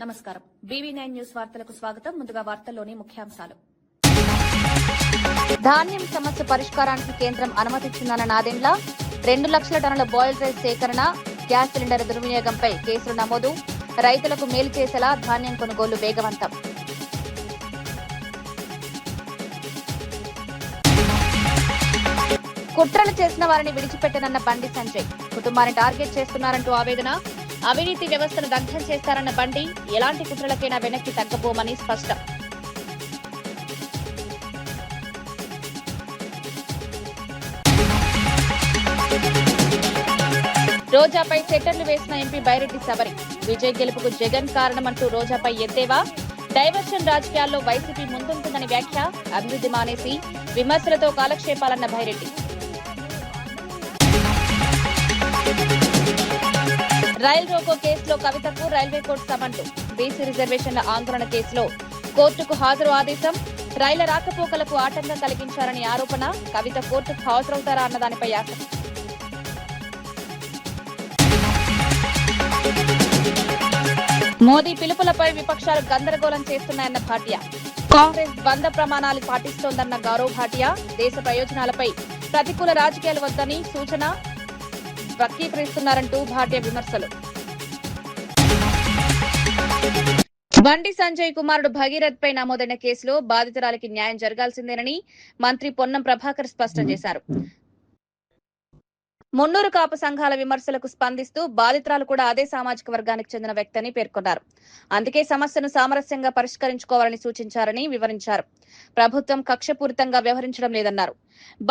నమస్కారం. BV9 news వార్తలకు స్వాగతం. ముందుగా వార్తల్లోని ముఖ్యాంశాలు. ధాన్యం సమస్య పరిష్కారానికి కేంద్రం అనుమతించిందన్న నాదెండ్ల, 2 లక్షల టన్నుల బాయిల్డ్ రైస్ సేకరణ, గ్యాస్ సిలిండర్ దుర్వినియోగంపై కేసులు నమోదు, రైతులకు మేలు చేసేలా ధాన్యం కొనుగోలు వేగవంతం. కుట్రలు చేసిన వారిని విడిచిపెట్టనన్న బండి సంజయ్, కుటుంబాన్ని టార్గెట్ చేస్తున్నారంటూ ఆవేదన, అవినీతి వ్యవస్థను దగ్ధం చేస్తారన్న బండి, ఎలాంటి కుట్రలకైనా వెనక్కి తగ్గబోమని స్పష్టం. రోజాపై సెటర్లు వేసిన ఎంపీ బైరెడ్డి సబరి, విజయ్ గెలుపుకు జగన్ కారణమంటూ రోజాపై ఎద్దేవా, డైవర్షన్ రాజకీయాల్లో వైసీపీ ముందుంటుందని వ్యాఖ్య, అభివృద్ధి మానేసి విమర్శలతో కాలక్షేపాలన్న బైరెడ్డి. రైల్ రోకో కేసులో కవితకు రైల్వే కోర్టు సమన్లు, బీసీ రిజర్వేషన్ల ఆందోళన కేసులో కోర్టుకు హాజరు ఆదేశం, రైళ్ల రాకపోకలకు ఆటంకం కలిగించారని ఆరోపణ, కవిత కోర్టుకు హాజరవుతారా అన్నదానిపై ఆసక్తి. మోదీ పిలుపులపై విపక్షాలు గందరగోళం చేస్తున్నాయన్న భాటియా, కాంగ్రెస్ బంద ప్రమాణాలు పాటిస్తోందన్న గౌరవ్ భాటియా, దేశ ప్రయోజనాలపై ప్రతికూల రాజకీయాలు వద్దని సూచన, వక్రీకరిస్తున్నారంటూ భాటియా విమర్శలు. బండి సంజయ్ కుమారుడు భగీరథ్ పై నమోదైన కేసులో బాధితురాలికి న్యాయం జరగాల్సిందేనని మంత్రి పొన్నం ప్రభాకర్ స్పష్టం చేశారు. మున్నూరు కాపు సంఘాల విమర్శలకు స్పందిస్తూ బాధితురాలు కూడా అదే సామాజిక వర్గానికి చెందిన వ్యక్తి అని పేర్కొన్నారు. అందుకే సమస్యను సామరస్యంగా పరిష్కరించుకోవాలని సూచించారని వివరించారు. ప్రభుత్వం కక్షపూరితంగా వ్యవహరించడం లేదన్నారు.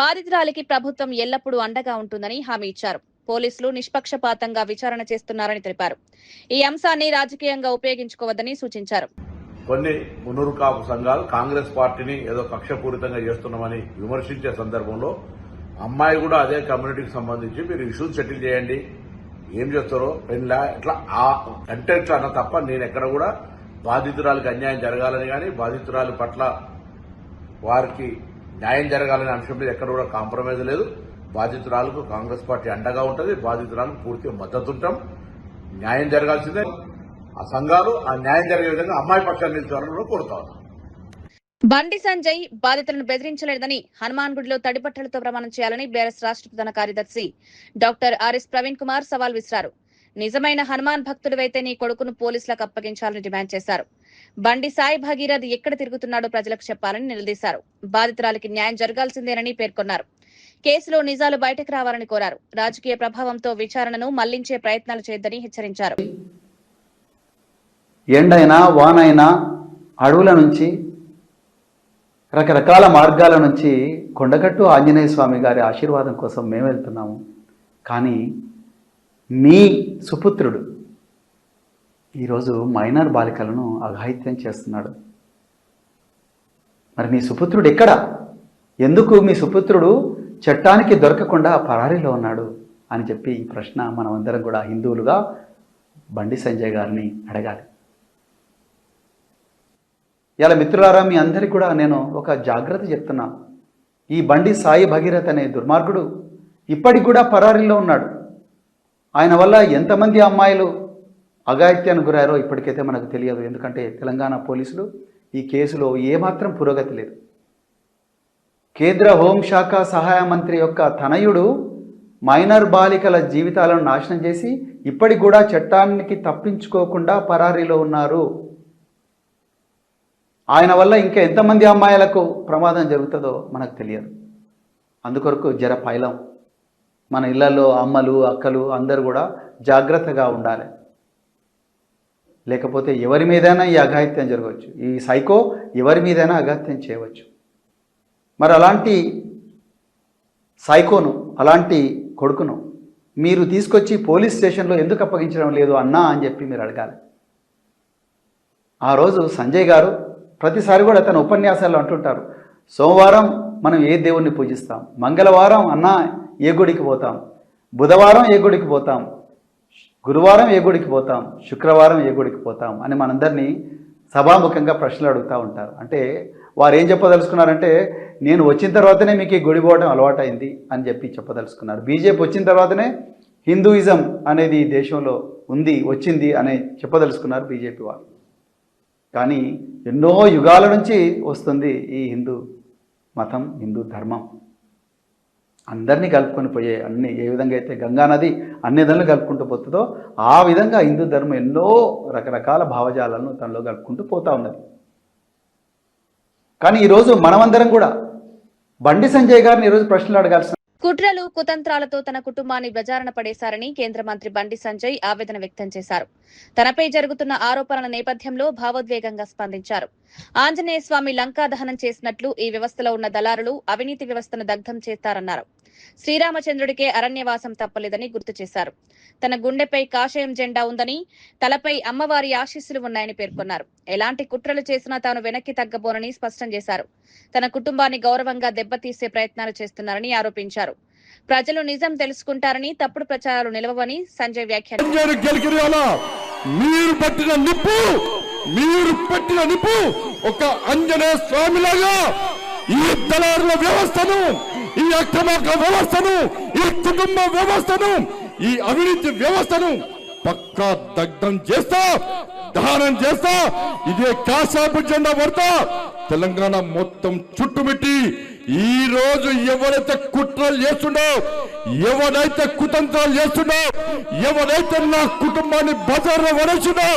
బాధితురాలికి ప్రభుత్వం ఎల్లప్పుడూ అండగా ఉంటుందని హామీ ఇచ్చారు. పోలీసులు నిష్పక్షపాతంగా విచారణ చేస్తున్నారని తెలిపారు. ఈ అంశాన్ని రాజకీయంగా ఉపయోగించుకోవద్దని సూచించారు. కొన్ని మున్నూరు కాపు సంఘాలు కాంగ్రెస్ పార్టీని ఏదో కక్షపూరితంగా చేస్తున్నామని విమర్శించే సందర్భంలో అమ్మాయి కూడా అదే కమ్యూనిటీకి సంబంధించి మీరు ఇష్యూస్ సెటిల్ చేయండి, ఏం చేస్తారో పెళ్ళ ఇట్లా ఆ కంటెంట్ అన్న తప్ప నేను ఎక్కడ కూడా బాధితురాలకు అన్యాయం జరగాలని కానీ బాధితురాలి పట్ల వారికి న్యాయం జరగాలనే అంశం మీద ఎక్కడ కూడా కాంప్రమైజ్ లేదు. బాధితురాలకు కాంగ్రెస్ పార్టీ అండగా ఉంటుంది, బాధితురాలకు పూర్తిగా మద్దతు ఉంటాం. న్యాయం జరగాల్సిందే. ఆ సంఘాలు ఆ న్యాయం జరిగే విధంగా అమ్మాయి పక్షాన్ని నిలిచారని కోరుతా ఉన్నాం. బండి సంజయ్ బాధితులను బెదిరించలేదని హనుమాన్ గుడిలో తడిబట్టలతో ప్రమాణం చేయాలని బీఆర్ఎస్ రాష్ట్ర ప్రధాన కార్యదర్శి డాక్టర్ ఆర్ఎస్ ప్రవీణ్ కుమార్ సవాల్ విసిరారు. నిజమైన హనుమాన్ భక్తుడివైతే నీ కొడుకును పోలీసులకు అప్పగించాలని డిమాండ్ చేశారు. బండి సాయి భగీరథ్ ఎక్కడ తిరుగుతున్నాడో ప్రజలకు చెప్పాలని నిలదీశారు. బాధితురాలికి న్యాయం జరగాల్సిందేనని పేర్కొన్నారు. కేసులో నిజాలు బయటకు రావాలని కోరారు. రాజకీయ ప్రభావంతో విచారణను మళ్లించే ప్రయత్నాలు చేయొద్దని హెచ్చరించారు. ఎండైనా వానైనా అడవుల నుంచి రకరకాల మార్గాల నుంచి కొండగట్టు ఆంజనేయ స్వామి గారి ఆశీర్వాదం కోసం మేము వెళ్తున్నాము. కానీ మీ సుపుత్రుడు ఈరోజు మైనర్ బాలికలను అఘాయిత్యం చేస్తున్నాడు. మరి మీ సుపుత్రుడు ఎక్కడ? ఎందుకు మీ సుపుత్రుడు చట్టానికి దొరకకుండా పరారీలో ఉన్నాడు అని చెప్పి ఈ ప్రశ్న మనమందరం కూడా హిందువులుగా బండి సంజయ్ గారిని అడగాలి. ఇలా మిత్రులారా, మీ అందరికీ కూడా నేను ఒక జాగ్రత్త చెప్తున్నా. ఈ బండి సాయి భగీరథ్ అనే దుర్మార్గుడు ఇప్పటికి కూడా పరారీలో ఉన్నాడు. ఆయన వల్ల ఎంతమంది అమ్మాయిలు అఘాయిత్యానికి గురయ్యారో ఇప్పటికైతే మనకు తెలియదు. ఎందుకంటే తెలంగాణ పోలీసులు ఈ కేసులో ఏమాత్రం పురోగతి లేదు. కేంద్ర హోంశాఖ సహాయ మంత్రి యొక్క తనయుడు మైనర్ బాలికల జీవితాలను నాశనం చేసి ఇప్పటికి కూడా చట్టానికి తప్పించుకోకుండా పరారీలో ఉన్నారు. ఆయన వల్ల ఇంకా ఎంతమంది అమ్మాయిలకు ప్రమాదం జరుగుతుందో మనకు తెలియదు. అందుకొరకు జర పైలం మన ఇళ్లలో అమ్మలు అక్కలు అందరూ కూడా జాగ్రత్తగా ఉండాలి. లేకపోతే ఎవరి మీదైనా ఈ అఘాయిత్యం జరగవచ్చు. ఈ సైకో ఎవరి మీదైనా అఘాయిత్యం చేయవచ్చు. మరి అలాంటి సైకోను, అలాంటి కొడుకును మీరు తీసుకొచ్చి పోలీస్ స్టేషన్లో ఎందుకు అప్పగించడం లేదు అన్నా అని చెప్పి మీరు అడగాలి. ఆ రోజు సంజయ్ గారు ప్రతిసారి కూడా తన ఉపన్యాసాల్లో అంటుంటారు, సోమవారం మనం ఏ దేవుణ్ణి పూజిస్తాం, మంగళవారం అన్న ఏ గుడికి పోతాం, బుధవారం ఏ గుడికి పోతాం, గురువారం ఏ గుడికి పోతాం, శుక్రవారం ఏ గుడికి పోతాం అని మనందరినీ సభాముఖంగా ప్రశ్నలు అడుగుతూ ఉంటారు. అంటే వారు ఏం చెప్పదలుచుకున్నారంటే నేను వచ్చిన తర్వాతనే మీకు ఈ గుడి పోవడం అలవాటైంది అని చెప్పి చెప్పదలుచుకున్నారు. బీజేపీ వచ్చిన తర్వాతనే హిందూయిజం అనేది ఈ దేశంలో ఉంది వచ్చింది అనే చెప్పదలుచుకున్నారు బీజేపీ వారు. కానీ ఎన్నో యుగాల నుంచి వస్తుంది ఈ హిందూ మతం, హిందూ ధర్మం. అందరినీ కలుపుకొని పోయే అన్ని ఏ విధంగా అయితే గంగానది అన్ని విధాలు కలుపుకుంటూ పోతుందో ఆ విధంగా హిందూ ధర్మం ఎన్నో రకరకాల భావజాలను తనలో కలుపుకుంటూ పోతా ఉన్నది. కానీ ఈరోజు మనమందరం కూడా బండి సంజయ్ గారిని ఈరోజు ప్రశ్నలు అడగాల్సిన కుట్రలు కుతంత్రాలతో తన కుటుంబాన్ని బజారున పడేశారని కేంద్ర మంత్రి బండి సంజయ్ ఆవేదన వ్యక్తం చేశారు. తనపై జరుగుతున్న ఆరోపణల నేపథ్యంలో భావోద్వేగంగా స్పందించారు. ఆంజనేయ స్వామి లంకా దహనం చేసినట్లు ఈ వ్యవస్థలో ఉన్న దళారులు అవినీతి వ్యవస్థను దగ్ధం చేస్తారన్నారు. శ్రీరామచంద్రుడికే అరణ్యవాసం తప్పలేదని గుర్తు చేశారు. తన గుండెపై కాషాయం జెండా ఉందని, తలపై అమ్మవారి ఆశీస్సులు ఉన్నాయని పేర్కొన్నారు. ఎలాంటి కుట్రలు చేసినా తాను వెనక్కి తగ్గబోనని స్పష్టం చేశారు. తన కుటుంబాన్ని గౌరవంగా దెబ్బతీసే ప్రయత్నాలు చేస్తున్నారని ఆరోపించారు. ప్రజలు నిజం తెలుసుకుంటారని, తప్పుడు ప్రచారాలు నిలవవని సంజయ్ వ్యాఖ్యానించారు. మీరు పెట్టిన నిప్పు ఒక ఆంజనేయ స్వామిలాగా ఈ దళారుల వ్యవస్థను, ఈ అక్రమార్క వ్యవస్థను, ఈ కుటుంబ వ్యవస్థను, ఈ అవినీతి వ్యవస్థను పక్కా దగ్ధం చేస్తా, దహనం చేస్తా. ఇదే కాషాయపు జెండా పడతా తెలంగాణ మొత్తం చుట్టుముట్టి ఈ రోజు ఎవరైతే కుట్రలు చేస్తుండో, ఎవరైతే కుతంత్రాలు చేస్తుండో, ఎవరైతే నా కుటుంబాన్ని బజార్లో వడేసిండో,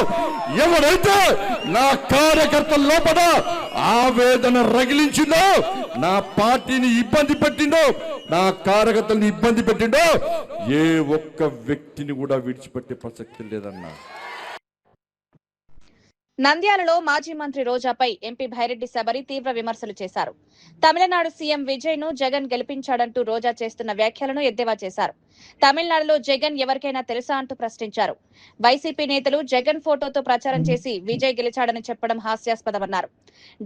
ఎవరైతే నా కార్యకర్తల లోపల ఆవేదన రగిలించిందో, నా పార్టీని ఇబ్బంది పెట్టిండో, నా కార్యకర్తల్ని ఇబ్బంది పెట్టిండో, ఏ ఒక్క వ్యక్తిని కూడా విడిచిపెట్టే ప్రసక్తి లేదన్నా. నంద్యాలలో మాజీ మంత్రి రోజాపై ఎంపీ భైరెడ్డి శబరి తీవ్ర విమర్శలు చేశారు. తమిళనాడు సీఎం విజయ్ ను జగన్ గెలిపించాడంటూ రోజా చేస్తున్న వ్యాఖ్యలను ఎద్దేవా చేశారు. తమిళనాడులో జగన్ ఎవరికైనా తెలుసా అంటూ ప్రశ్నించారు. వైసీపీ నేతలు జగన్ ఫోటోతో ప్రచారం చేసి విజయ్ గెలిచాడని చెప్పడం హాస్యాస్పదమన్నారు.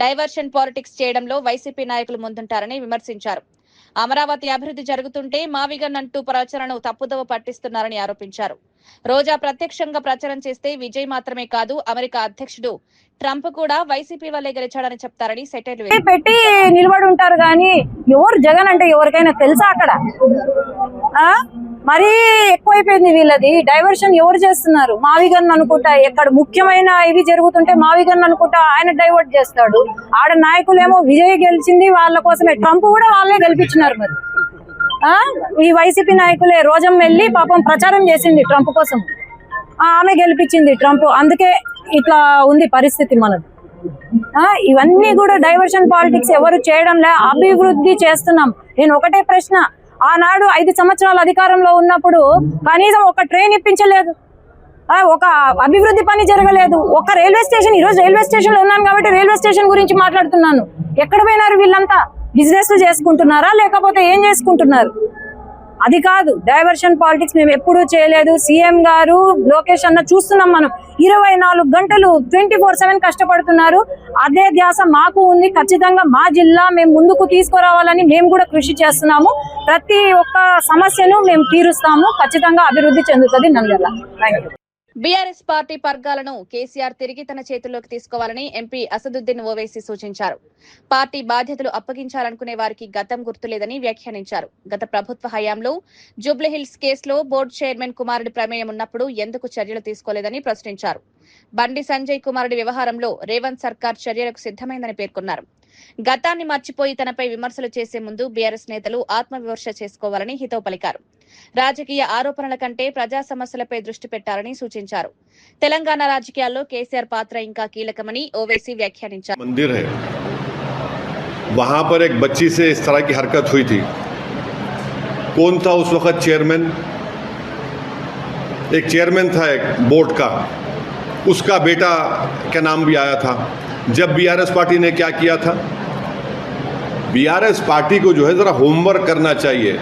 డైవర్షన్ పాలిటిక్స్ చేయడంలో వైసీపీ నాయకులు ముందుంటారని విమర్శించారు. అమరావతి అభివృద్ధి జరుగుతుంటే మావిగన్ అంటూ ప్రచారణను తప్పుదోవ పట్టిస్తున్నారని ఆరోపించారు. రోజా ప్రత్యక్షంగా ప్రచారం చేస్తే విజయ్ మాత్రమే కాదు, అమెరికా అధ్యక్షుడు ట్రంప్ కూడా వైసీపీ వల్లే గెలిచాడని చెప్తారని సెటైర్లు పెట్టి నిలబడి ఉంటారు. కానీ ఎవరు జగన్ అంటే ఎవరికైనా తెలుసా? అక్కడ మరీ ఎక్కువైపోయింది వీళ్ళది. డైవర్షన్ ఎవరు చేస్తున్నారు? మావిగన్ అనుకుంటా, ఎక్కడ ముఖ్యమైన ఇవి జరుగుతుంటే మావిగన్ అనుకుంటా ఆయన డైవర్ట్ చేస్తాడు. ఆడ నాయకులేమో విజయ్ గెలిచింది వాళ్ళ కోసమే, ట్రంప్ కూడా వాళ్ళే గెలిపించినారు. మరి ఈ వైసీపీ నాయకులే రోజం వెళ్ళి పాపం ప్రచారం చేసింది ట్రంప్ కోసం, ఆమె గెలిపించింది ట్రంప్. అందుకే ఇట్లా ఉంది పరిస్థితి మనది. ఇవన్నీ కూడా డైవర్షన్ పాలిటిక్స్ ఎవరు చేయడంలే, అభివృద్ధి చేస్తున్నాం. నేను ఒకటే ప్రశ్న, ఆనాడు 5 సంవత్సరాల అధికారంలో ఉన్నప్పుడు కనీసం ఒక ట్రైన్ ఇప్పించలేదు, ఒక అభివృద్ధి పని జరగలేదు, ఒక రైల్వే స్టేషన్. ఈరోజు రైల్వే స్టేషన్ లో ఉన్నాను కాబట్టి రైల్వే స్టేషన్ గురించి మాట్లాడుతున్నాను. ఎక్కడ పోయినారు వీళ్ళంతా? బిజినెస్ చేసుకుంటున్నారా లేకపోతే ఏం చేసుకుంటున్నారు? అది కాదు డైవర్షన్ పాలిటిక్స్ మేము ఎప్పుడూ చేయలేదు. సీఎం గారు లోకేష్ అన్న చూస్తున్నాం, మనం 24 గంటలు 24/7 కష్టపడుతున్నారు. అదే ధ్యాస మాకు ఉంది. ఖచ్చితంగా మా జిల్లా మేము ముందుకు తీసుకురావాలని మేము కూడా కృషి చేస్తున్నాము. ప్రతి ఒక్క సమస్యను మేము తీరుస్తాము. ఖచ్చితంగా అభివృద్ధి చెందుతుంది Nandyal. Thank you. BRS party పర్గాలను కేసీఆర్ తిరిగి తన చేతుల్లోకి తీసుకోవాలని ఎంపీ అసదుద్దీన్ ఓవైసీ సూచించారు. పార్టీ బాధ్యతలు అప్పగించాలనుకునే వారికి గతం గుర్తులేదని వ్యాఖ్యానించారు. గత ప్రభుత్వ హయాంలో జూబ్లీహిల్స్ కేసులో బోర్డు చైర్మన్ కుమారుడి ప్రమేయం ఉన్నప్పుడు ఎందుకు చర్యలు తీసుకోలేదని ప్రశ్నించారు. బండి సంజయ్ కుమారుడి వ్యవహారంలో రేవంత్ సర్కార్ చర్యలకు సిద్ధమైందని పేర్కొన్నారు. గతాన్ని మర్చిపోయి తనపై విమర్శలు చేసే ముందు బీఆర్ఎస్ నేతలు ఆత్మవిమర్శ చేసుకోవాలని హితవు పలికారు. రాజకీయ ఆరోపణల కంటే ప్రజా సమస్యలపై దృష్టి పెట్టాలని సూచించారు. తెలంగాణ రాజకీయాల్లో కేసీఆర్ పాత్ర ఇంకా కీలకమని ఓవైసీ వ్యాఖ్యానించారు. मंदिर है, वहां पर एक बच्ची से इस तरह की हरकत हुई थी. कौन था उस वक्त चेयरमैन? एक चेयरमैन था एक बोर्ड का, उसका बेटा का नाम भी आया था. जब बीआरएस पार्टी ने क्या किया था, बीआरएस पार्टी को जो है ज़रा होमवर्क करना चाहिए.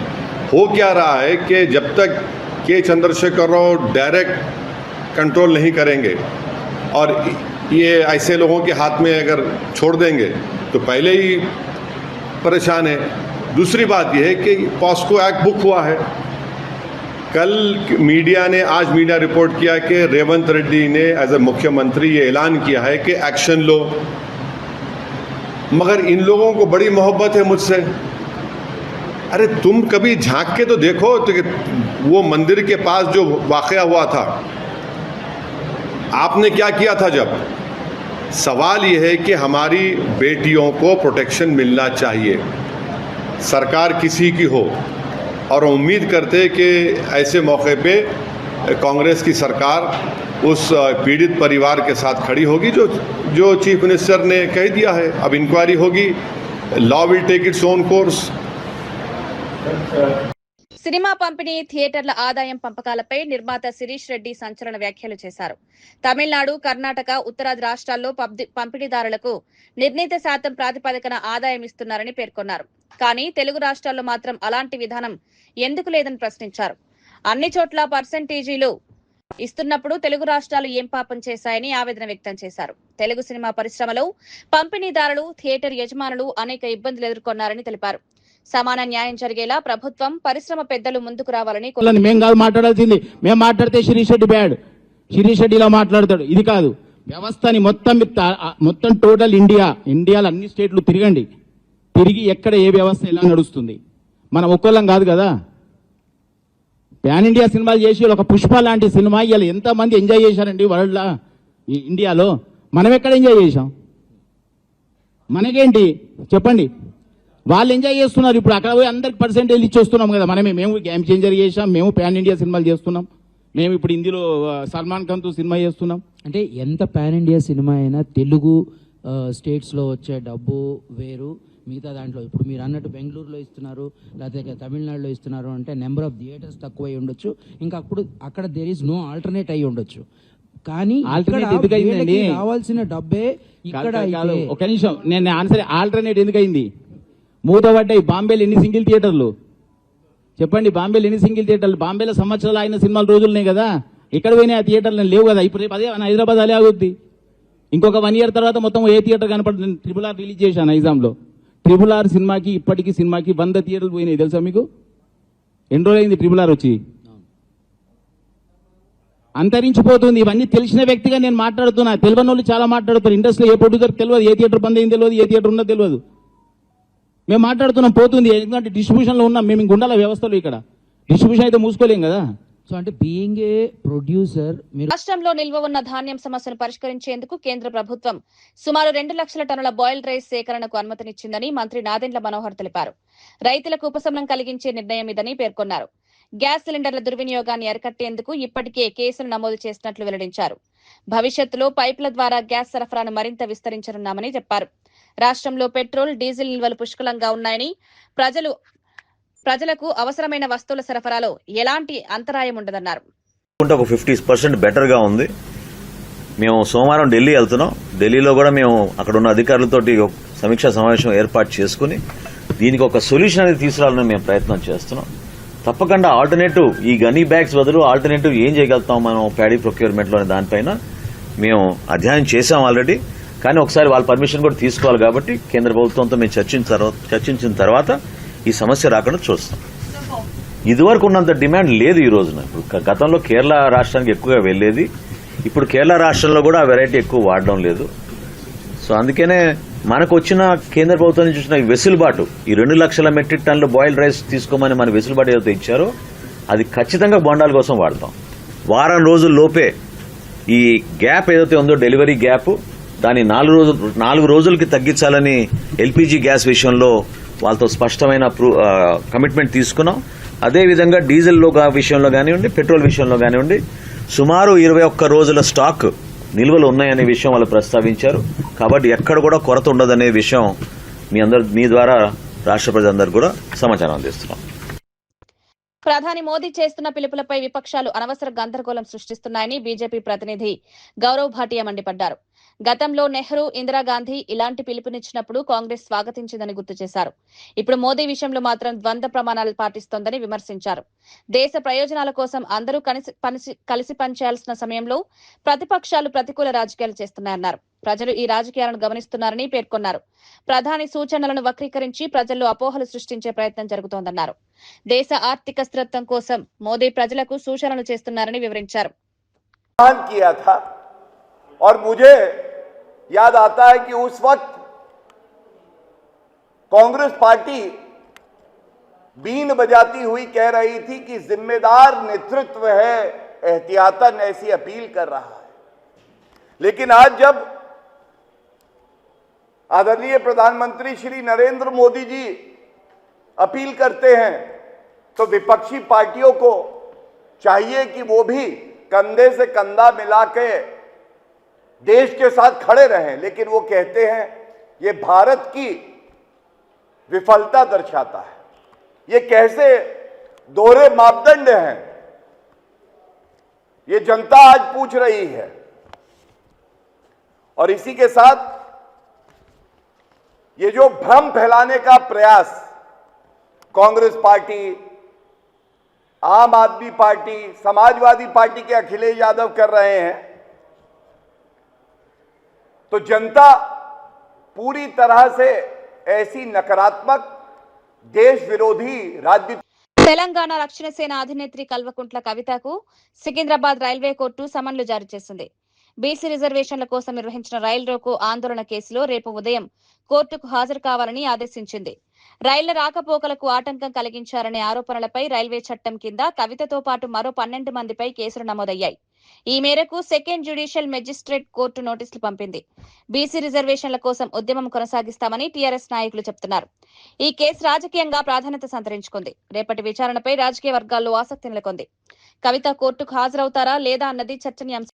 हो क्या रहा है कि जब तक के चंद्रशेखर राव डायरेक्ट कंट्रोल नहीं करेंगे और ये ऐसे लोगों के हाथ में अगर छोड़ देंगे तो पहले ही परेशान है. दूसरी बात यह है कि पॉस्को एक्ट बुक हुआ है. कल मीडिया ने, आज मीडिया रिपोर्ट किया कि रेवंत रेड्डी ने एज ए मुख्यमंत्री ये ऐलान किया है कि एक्शन लो. मगर इन लोगों को बड़ी मोहब्बत है मुझसे. अरे तुम कभी झांक के तो देखो तो वो मंदिर के पास जो वाकया हुआ था, आपने क्या किया था? जब सवाल यह है कि हमारी बेटियों को प्रोटेक्शन मिलना चाहिए, सरकार किसी की हो, और उम्मीद करते हैं कि ऐसे मौके पे कांग्रेस की सरकार उस पीड़ित परिवार के साथ खड़ी होगी जो चीफ मिनिस्टर ने कह दिया है। अब इंक्वायरी होगी, law will take its own course. Cinema పంపిణీ థియేటర్ల ఆదాయం పంపకాలపై నిర్మాత శిరీష్ రెడ్డి సంచలన వ్యాఖ్యలు చేశారు. తమిళనాడు, కర్ణాటక, ఉత్తరాది రాష్ట్రాల్లో పంపిణీదారులకు నిర్ణీత శాతం ప్రాతిపదికన ఆదాయం ఇస్తున్నారని పేర్కొన్నారు. కానీ తెలుగు రాష్ట్రాల్లో మాత్రం అలాంటి విధానం ఎందుకు లేదని ప్రశ్నించారు. అన్ని చోట్ల పర్సెంటేజీలు ఇస్తున్నప్పుడు తెలుగు రాష్ట్రాలు ఏం పాపం చేశాయని ఆవేదన వ్యక్తం చేశారు. తెలుగు సినిమా పరిశ్రమలో పంపిణీదారులు, థియేటర్ యజమానులు అనేక ఇబ్బందులు ఎదుర్కొన్నారని తెలిపారు. సమాన న్యాయం జరిగేలా ప్రభుత్వం, పరిశ్రమ పెద్దలు ముందుకు రావాలని మేము కాదు మాట్లాడాల్సింది. మేము మాట్లాడితే శిరీష్ రెడ్డి బ్యాడ్, శిరీష్ రెడ్డి ఇలా మాట్లాడతాడు. ఇది కాదు, వ్యవస్థని మొత్తం టోటల్ ఇండియాలో అన్ని స్టేట్లు తిరిగి ఎక్కడ ఏ వ్యవస్థ ఎలా నడుస్తుంది. మనం ఒక్కళ్ళం కాదు కదా. ప్యాన్ ఇండియా సినిమాలు చేసి ఒక పుష్ప లాంటి సినిమా ఇవాళ ఎంతమంది ఎంజాయ్ చేశారండి వరల్డ్లో, ఇండియాలో. మనం ఎక్కడ ఎంజాయ్ చేశాం? మనకేంటి చెప్పండి? వాళ్ళు ఎంజాయ్ చేస్తున్నారు. ఇప్పుడు అక్కడ పోయి అందరికి పర్సెంటేజ్ ఇచ్చి వస్తున్నాం కదా. మేము గేమ్ చేంజర్ చేసాం, మేము ప్యాన్ ఇండియా సినిమాలు చేస్తున్నాం, మేము ఇప్పుడు ఇందులో సల్మాన్ ఖాన్తో సినిమా చేస్తున్నాం. అంటే ఎంత పాన్ ఇండియా సినిమా అయినా తెలుగు స్టేట్స్లో వచ్చే డబ్బు వేరు, మిగతా దాంట్లో ఇప్పుడు మీరు అన్నట్టు బెంగళూరులో ఇస్తున్నారు, లేకపోతే తమిళనాడులో ఇస్తున్నారు అంటే నెంబర్ ఆఫ్ థియేటర్స్ తక్కువ అయి ఉండొచ్చు. ఇంకా అక్కడ దేర్ ఈస్ నో ఆల్టర్నేట్ అయి ఉండొచ్చు. కానీ రావాల్సిన డబ్బే ఇక్కడ. ఒక నిమిషం, నేను ఆన్సర్. ఆల్టర్నేట్ ఎందుకయింది? మూతపడ్డాయి. బాంబేలో ఎన్ని సింగిల్ థియేటర్లు చెప్పండి? బాంబేలో ఎన్ని సింగిల్ థియేటర్లు? బాంబేలో సంవత్సరాలు అయిన సినిమాల రోజులున్నాయి కదా. ఎక్కడ పోయినా ఆ థియేటర్లు లేవు కదా. ఇప్పుడు రేపు అదే హైదరాబాద్ అలే ఆగుద్ది. ఇంకొక 1 year తర్వాత మొత్తం ఏ థియేటర్ కనపడుతుంది? నేను RRR రిలీజ్ చేశాను నైజాంలో. RRR సినిమాకి ఇప్పటికీ సినిమాకి 100 థియేటర్లు పోయినాయి తెలుసా మీకు? ఎన్ని రోజులైంది RRR వచ్చి? అంతరించిపోతుంది. ఇవన్నీ తెలిసిన వ్యక్తిగా నేను మాట్లాడుతున్నా. తెలియని వాళ్ళు చాలా మాట్లాడుతున్నారు. ఇండస్ట్రీలో ఏ ప్రొడ్యూసర్ తెలియదు, ఏ థియేటర్ బంద్ అయింది తెలియదు, ఏ థియేటర్ ఉన్నది తెలియదు. మేము మాట్లాడుతున్నాం, పోతుంది. ఎందుకంటే డిస్ట్రిబ్యూషన్లో ఉన్నాం మేము. ఇంక ఉండాల వ్యవస్థలో. ఇక్కడ డిస్ట్రిబ్యూషన్ అయితే మూసుకోలేం కదా. సో అంటే బీయింగ్ ఏ ప్రొడ్యూసర్, రాష్ట్రంలో నిల్వ ఉన్న ధాన్యం సమస్యను పరిష్కరించేందుకు కేంద్ర ప్రభుత్వం సుమారు 2 లక్షల టన్నుల బాయిల్డ్ రైస్ సేకరణకు అనుమతినిచ్చిందని మంత్రి నాదెండ్ల మనోహర్ తెలిపారు. రైతులకు ఉపశమనం కలిగించే నిర్ణయం ఇదని పేర్కొన్నారు. గ్యాస్ సిలిండర్ల దుర్వినియోగాన్ని అరికట్టేందుకు ఇప్పటికే కేసులు నమోదు చేసినట్లు వెల్లడించారు. భవిష్యత్తులో పైపుల ద్వారా గ్యాస్ సరఫరాను మరింత విస్తరించనున్నామని చెప్పారు. రాష్ట్రంలో పెట్రోల్, డీజిల్ నిల్వలు పుష్కలంగా ఉన్నాయని, ప్రజలకు అవసరమైన వస్తువుల సరఫరాలో ఎలాంటి అంతరాయం ఉండదన్నారు. ఒక 50% బెటర్గా ఉంది. మేము సోమవారం ఢిల్లీ వెళ్తున్నాం. ఢిల్లీలో కూడా మేము అక్కడ ఉన్న అధికారులతోటి సమీక్షా సమావేశం ఏర్పాటు చేసుకుని దీనికి ఒక సొల్యూషన్ అనేది తీసుకురావాలని మేము ప్రయత్నం చేస్తున్నాం. తప్పకుండా ఆల్టర్నేటివ్, ఈ గనీ బ్యాగ్స్ బదులు ఆల్టర్నేటివ్ ఏం చేయగలుగుతాం మనం ప్యాడీ ప్రొక్యూర్మెంట్లో అనే దానిపైన మేము అధ్యయనం చేశాం ఆల్రెడీ. కానీ ఒకసారి వాళ్ళ పర్మిషన్ కూడా తీసుకోవాలి కాబట్టి కేంద్ర ప్రభుత్వంతో మేము చర్చించిన తర్వాత ఈ సమస్య రాకుండా చూస్తాం. ఇదివరకు ఉన్నంత డిమాండ్ లేదు ఈ రోజున. ఇప్పుడు గతంలో కేరళ రాష్ట్రానికి ఎక్కువగా వెళ్లేది, ఇప్పుడు కేరళ రాష్ట్రంలో కూడా ఆ వెరైటీ ఎక్కువ వాడడం లేదు. సో అందుకనే మనకు వచ్చిన కేంద్ర ప్రభుత్వం నుంచి వచ్చిన వెసులుబాటు, ఈ 2 లక్షల మెట్రిక్ టన్నులు బాయిల్డ్ రైస్ తీసుకోమని మన వెసులుబాటు ఏదైతే ఇచ్చారో అది ఖచ్చితంగా బొండాల కోసం వాడతాం. వారం రోజుల లోపే ఈ గ్యాప్ ఏదైతే ఉందో డెలివరీ గ్యాప్, దాన్ని 4 రోజులకి తగ్గించాలని ఎల్పీజీ గ్యాస్ విషయంలో వాళ్ళతో స్పష్టమైన కమిట్మెంట్ తీసుకున్నాం. అదేవిధంగా డీజిల్ విషయంలో కానివ్వండి, పెట్రోల్ విషయంలో కానివ్వండి సుమారు 21 రోజుల స్టాక్ నిల్వలు ఉన్నాయనే విషయం వాళ్ళు ప్రస్తావించారు. కాబట్టి ఎక్కడ కూడా కొరత ఉండదనే విషయం మీ ద్వారా రాష్ట్ర ప్రజలందరూ కూడా సమాచారం అందిస్తున్నాం. ప్రధాని మోదీ చేస్తున్న పిలుపులపై విపక్షాలు అనవసర గందరగోళం సృష్టిస్తున్నాయని బీజేపీ ప్రతినిధి గౌరవ్ భాటియా మండిపడ్డారు. గతంలో నెహ్రూ, ఇందిరాగాంధీ ఇలాంటి పిలుపునిచ్చినప్పుడు కాంగ్రెస్ స్వాగతించిందని గుర్తు చేశారు. ఇప్పుడు మోదీ విషయంలో మాత్రం ద్వంద్వ ప్రమాణాలు పాటిస్తోందని విమర్శించారు. దేశ ప్రయోజనాల కోసం అందరూ కలిసి పనిచేయాల్సిన సమయంలో ప్రతిపక్షాలు ప్రతికూల రాజకీయాలు చేస్తున్నాయన్నారు. ప్రజలు ఈ రాజకీయాలను గమనిస్తున్నారని పేర్కొన్నారు. ప్రధాని సూచనలను వక్రీకరించి ప్రజల్లో అపోహలు సృష్టించే ప్రయత్నం జరుగుతోందన్నారు. దేశ ఆర్థిక స్థిరత్వం కోసం మోదీ ప్రజలకు సూచనలు చేస్తున్నారని వివరించారు. और मुझे याद आता है कि उस वक्त कांग्रेस पार्टी बीन बजाती हुई कह रही थी कि जिम्मेदार नेतृत्व है, एहतियातन ऐसी अपील कर रहा है. लेकिन आज जब आदरणीय प्रधानमंत्री श्री नरेंद्र मोदी जी अपील करते हैं तो विपक्षी पार्टियों को चाहिए कि वो भी कंधे से कंधा मिला के देश के साथ खड़े रहें, लेकिन वो कहते हैं ये भारत की विफलता दर्शाता है। ये कैसे दोहरे मापदंड हैं, ये जनता आज पूछ रही है। और इसी के साथ ये जो भ्रम फैलाने का प्रयास कांग्रेस पार्टी, आम आदमी पार्टी, समाजवादी पार्टी के अखिलेश यादव कर रहे हैं, तो जनता पूरी तरह से ऐसी नकारात्मक देश विरोधी राजनीति। తెలంగాణ రక్షణ సేన అధినేత్రి కల్వకుంట్ల కవితకు సికింద్రాబాద్ రైల్వే కోర్టు సమన్లు జారీ చేసింది. బీసీ రిజర్వేషన్ల కోసం నిర్వహించిన రైలు రోకో ఆందోళన కేసులో రేపు ఉదయం కోర్టుకు హాజరు కావాలని ఆదేశించింది. రైళ్ల రాకపోకలకు ఆటంకం కలిగించారనే ఆరోపణలపై రైల్వే చట్టం కింద కవితతో పాటు మరో 12 మందిపై కేసులు నమోదయ్యాయి. ఈ మేరకు సెకండ్ జ్యుడిషియల్ మెజిస్ట్రేట్ కోర్టు నోటీసులు పంపింది. బీసీ రిజర్వేషన్ల కోసం ఉద్యమం కొనసాగిస్తామని టీఆర్ఎస్ నాయకులు చెబుతున్నారు. ఈ కేసు రాజకీయంగా ప్రాధాన్యత సంతరించుకుంది. రేపటి విచారణపై రాజకీయ వర్గాల్లో ఆసక్తి నెలకొంది. కవిత కోర్టుకు హాజరవుతారా లేదా అన్నది చర్చనీయాంశం.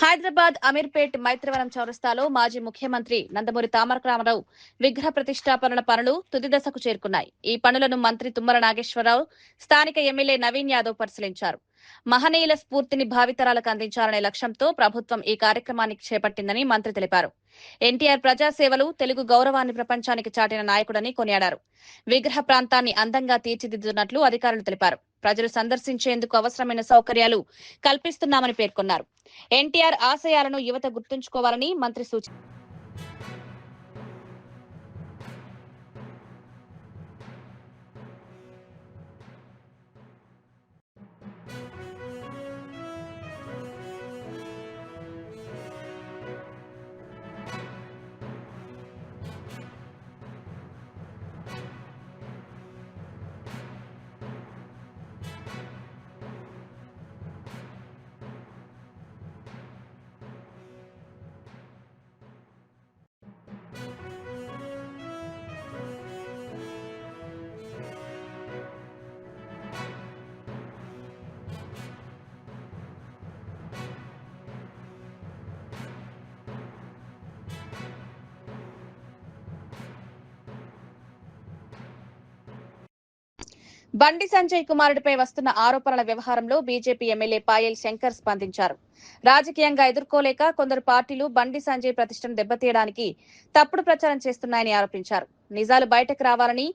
హైదరాబాద్ అమీర్పేట్ మైత్రివనం చౌరస్తాలో మాజీ ముఖ్యమంత్రి నందమూరి తారక రామారావు విగ్రహ ప్రతిష్టాపన పనులు తుది దశకు చేరుకున్నాయి. ఈ పనులను మంత్రి తుమ్మల నాగేశ్వరరావు, స్థానిక ఎమ్మెల్యే నవీన్ యాదవ్ పరిశీలించారు. మహనీయుల స్ఫూర్తిని భావితరాలకు అందించాలనే లక్ష్యంతో ప్రభుత్వం ఈ కార్యక్రమానికి చేపట్టిందని మంత్రి తెలిపారు. ఎన్టీఆర్ ప్రజాసేవలు, తెలుగు గౌరవాన్ని ప్రపంచానికి చాటిన నాయకుడని కొనియాడారు. విగ్రహ ప్రాంతాన్ని అందంగా తీర్చిదిద్దుతున్నట్లు అధికారులు తెలిపారు. ప్రజలు సందర్శించేందుకు అవసరమైన సౌకర్యాలు కల్పిస్తున్నామని పేర్కొన్నారు. ఎన్టీఆర్ ఆశయాలను యువత గుర్తుంచుకోవాలని మంత్రి సూచించారు. బండి సంజయ్ కుమారుడిపై వస్తున్న ఆరోపణల వ్యవహారంలో బీజేపీ ఎమ్మెల్యే పాయల్ శంకర్ స్పందించారు. రాజకీయంగా ఎదుర్కోలేక కొందరు పార్టీలు బండి సంజయ్ ప్రతిష్టను దెబ్బతీయడానికి తప్పుడు ప్రచారం చేస్తున్నాయని ఆరోపించారు. నిజాలు బయటకు రావాలని,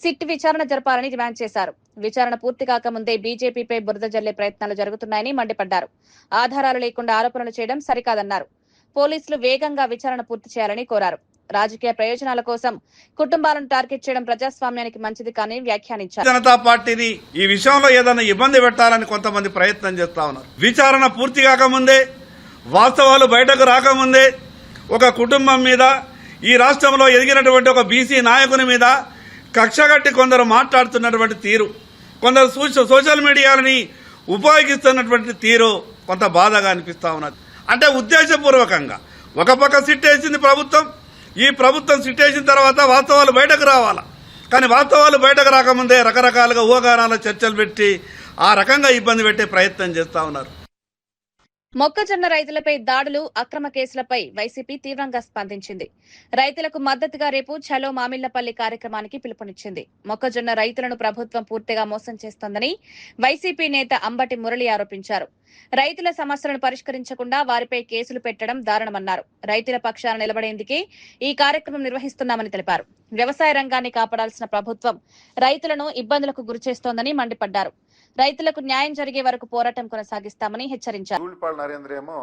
సిట్ విచారణ జరపాలని డిమాండ్ చేశారు. విచారణ పూర్తి కాకముందే బీజేపీపై బురద జల్లే ప్రయత్నాలు జరుగుతున్నాయని మండిపడ్డారు. ఆధారాలు లేకుండా ఆరోపణలు చేయడం సరికాదన్నారు. పోలీసులు వేగంగా విచారణ పూర్తి చేయాలని కోరారు. రాజకీయ ప్రయోజనాల కోసం కుటుంబాలను టార్గెట్ చేయడం ప్రజాస్వామ్యానికి మంచిది కాని వ్యాఖ్యానించారు. జనతా పార్టీని ఈ విషయంలో ఏదైనా ఇబ్బంది పెట్టాలని కొంతమంది ప్రయత్నం చేస్తా ఉన్నారు. విచారణ పూర్తి కాకముందే, వాస్తవాలు బయటకు రాకముందే ఒక కుటుంబం మీద, ఈ రాష్ట్రంలో ఎదిగినటువంటి ఒక బీసీ నాయకుని మీద కక్షగట్టి కొందరు మాట్లాడుతున్నటువంటి తీరు, కొందరు సోషల్ మీడియాలని ఉపయోగిస్తున్నటువంటి తీరు కొంత బాధగా అనిపిస్తా ఉన్నది. అంటే ఉద్దేశపూర్వకంగా ఒక పక్క సిట్ వేసింది ప్రభుత్వం, ఈ ప్రభుత్వం సిట్ వేసిన తర్వాత వాస్తవాలు బయటకు రావాలా, కానీ వాస్తవాలు బయటకు రాకముందే రకరకాలుగా ఊహాగానాల చర్చలు పెట్టి ఆ రకంగా ఇబ్బంది పెట్టే ప్రయత్నం చేస్తా ఉన్నారు. మొక్కజొన్న రైతులపై దాడులు, అక్రమ కేసులపై వైసీపీ తీవ్రంగా స్పందించింది. రైతులకు మద్దతుగా రేపు చలో మామిళ్లపల్లి కార్యక్రమానికి పిలుపునిచ్చింది. మొక్కజొన్న రైతులను ప్రభుత్వం పూర్తిగా మోసం చేస్తోందని వైసీపీ నేత అంబటి మురళి ఆరోపించారు. రైతుల సమస్యలను పరిష్కరించకుండా వారిపై కేసులు పెట్టడం దారుణమన్నారు. రైతుల పక్షాన నిలబడేందుకే ఈ కార్యక్రమం నిర్వహిస్తున్నామని తెలిపారు. వ్యవసాయ రంగాన్ని కాపాడాల్సిన ప్రభుత్వం రైతులను ఇబ్బందులకు గురిచేస్తోందని మండిపడ్డారు. రైతులకు న్యాయం జరిగే వరకు పోరాటం కొనసాగిస్తామని హెచ్చరించారు. ధూళిపాళ నరేంద్ర ఏమో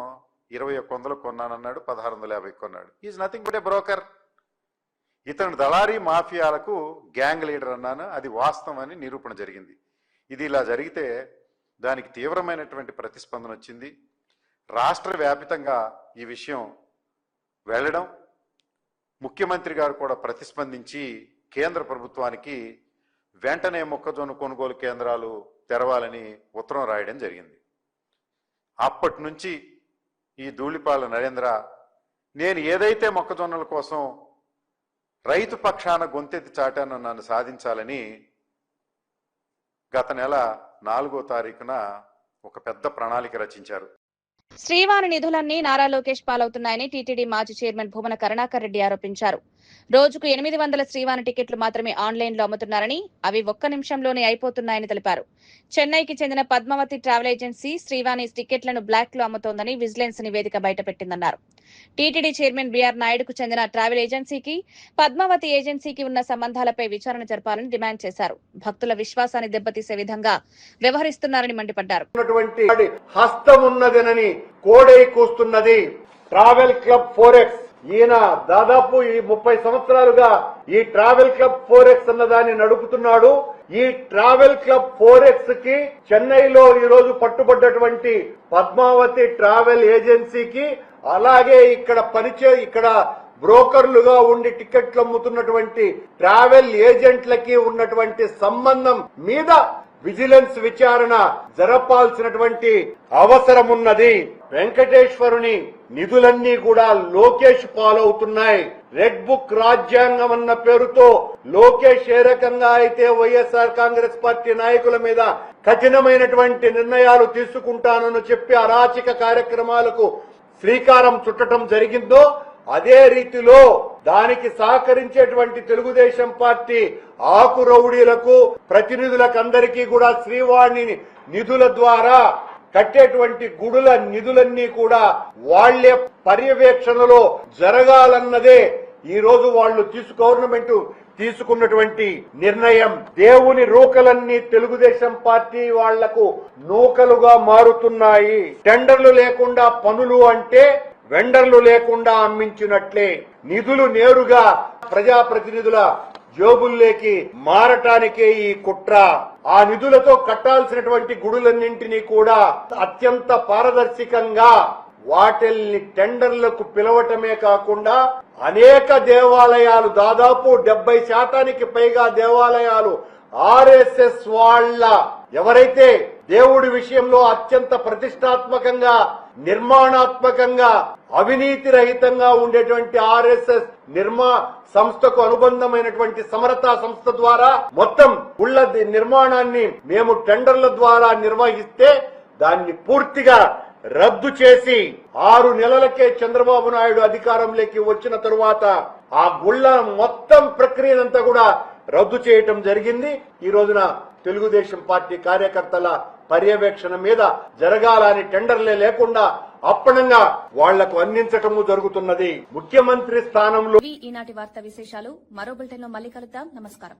2100 కొన్నానన్నాడు, 1650 కొన్నాడు. Is nothing but A broker. ఇతను దళారీ మాఫియాలకు గ్యాంగ్ లీడర్ అన్నాను, అది వాస్తవం అని నిరూపణ జరిగింది. ఇది ఇలా జరిగితే దానికి తీవ్రమైనటువంటి ప్రతిస్పందన వచ్చింది. రాష్ట్ర వ్యాపితంగా ఈ విషయం వెళ్ళడం, ముఖ్యమంత్రి గారు కూడా ప్రతిస్పందించి కేంద్ర ప్రభుత్వానికి వెంటనే మొక్కజొన్న కొనుగోలు కేంద్రాలు తెరవాలని ఉత్తరం రాయడం జరిగింది. అప్పటి నుంచి ఈ ధూళిపాళ్ల నరేంద్ర నేను ఏదైతే మొక్కజొన్నల కోసం రైతు పక్షాన గొంతెత్తి చాటానో నన్ను సాధించాలని గత నెల 4వ తారీఖున ఒక పెద్ద ప్రణాళిక రచించారు. శ్రీవాణి నిధులన్నీ నారా లోకేష్ పాలవుతున్నాయని టీటీడీ మాజీ చైర్మన్ భూమన కరుణాకర్ రెడ్డి ఆరోపించారు. రోజుకు 800 శ్రీవాణి టికెట్లు మాత్రమే ఆన్లైన్ లో అమ్ముతున్నారని, అవి 1 నిమిషంలోనే అయిపోతున్నాయని తెలిపారు. చెన్నైకి చెందిన పద్మావతి ట్రావెల్ ఏజెన్సీ శ్రీవాణి టికెట్లను బ్లాక్ లో అమ్ముతోందని విజిలెన్స్ నివేదిక బయటపెట్టిందన్నారు. టీటీడీ చైర్మన్ బీఆర్ నాయుడుకు చెందిన ట్రావెల్ ఏజెన్సీకి పద్మావతి ఏజెన్సీకి ఉన్న సంబంధాలపై విచారణ జరపాలని డిమాండ్ చేశారు. భక్తుల విశ్వాసాన్ని దెబ్బతీసే విధంగా వ్యవహరిస్తున్నారని మండిపడ్డారు. హస్తం ఉన్నదనని కోడై కూస్తున్నది ట్రావెల్ క్లబ్ 4X. ఈయన దాదాపు ఈ 30 సంవత్సరాలుగా ఈ ట్రావెల్ క్లబ్ 4X అన్నదాన్ని నడుపుతున్నాడు. ఈ ట్రావెల్ క్లబ్ 4X కి చెన్నైలో ఈ రోజు పట్టుబడ్డటువంటి పద్మావతి ట్రావెల్ ఏజెన్సీకి, అలాగే ఇక్కడ బ్రోకర్లుగా ఉండి టికెట్లు అమ్ముతున్నటువంటి ట్రావెల్ ఏజెంట్లకి ఉన్నటువంటి సంబంధం మీద విజిలెన్స్ విచారణ జరపాల్సినటువంటి అవసరం ఉన్నది. వెంకటేశ్వరుని నిధులన్నీ కూడా లోకేష్ పాలవుతున్నాయి. రెడ్ బుక్ రాజ్యాంగం అన్న పేరుతో లోకేష్ ఏ రకంగా అయితే వైఎస్ఆర్ కాంగ్రెస్ పార్టీ నాయకుల మీద కఠినమైనటువంటి నిర్ణయాలు తీసుకుంటానని చెప్పి అరాచక కార్యక్రమాలకు శ్రీకారం చుట్టడం జరిగిందో, అదే రీతిలో దానికి సహకరించేటువంటి తెలుగుదేశం పార్టీ ఆకు రౌడీలకు, ప్రతినిధులకు అందరికీ కూడా శ్రీవాణి నిధుల ద్వారా కట్టేటువంటి గుడుల నిధులన్నీ కూడా వాళ్లే పర్యవేక్షణలో జరగాలన్నదే ఈ రోజు వాళ్ళు గవర్నమెంట్ తీసుకున్నటువంటి నిర్ణయం. దేవుని రూకలన్నీ తెలుగుదేశం పార్టీ వాళ్లకు నూకలుగా మారుతున్నాయి. టెండర్లు లేకుండా పనులు అంటే వెండర్లు లేకుండా అమ్మించినట్లే. నిధులు నేరుగా ప్రజాప్రతినిధుల జోబుల్లోకి మారటానికే ఈ కుట్ర. ఆ నిధులతో కట్టాల్సినటువంటి గుడులన్నింటినీ కూడా అత్యంత పారదర్శకంగా వాటిల్ని టెండర్లకు పిలవటమే కాకుండా అనేక దేవాలయాలు, దాదాపు 70% పైగా దేవాలయాలు ఆర్ఎస్ఎస్ వాళ్ళ, ఎవరైతే దేవుడి విషయంలో అత్యంత ప్రతిష్టాత్మకంగా, నిర్మాణాత్మకంగా, అవినీతి రహితంగా ఉండేటువంటి ఆర్ఎస్ఎస్ సంస్థకు అనుబంధమైనటువంటి సమరతా సంస్థ ద్వారా మొత్తం గుళ్ళ నిర్మాణాన్ని మేము టెండర్ల ద్వారా నిర్వహిస్తే దాన్ని పూర్తిగా రద్దు చేసి 6 నెలలకే చంద్రబాబు నాయుడు అధికారంలోకి వచ్చిన తరువాత ఆ గుళ్ళ మొత్తం ప్రక్రియనంతా కూడా రద్దు చేయటం జరిగింది. ఈ రోజున తెలుగుదేశం పార్టీ కార్యకర్తల పర్యవేక్షణ మీద జరగాలని టెండర్లే లేకుండా అప్పనంగా వాళ్లకు అందించటము జరుగుతున్నది. ముఖ్యమంత్రి స్థానంలో ఈనాటి వార్తా విశేషాలు మరో బులెటిన్ లో మళ్ళీ కలుద్దాం. నమస్కారం.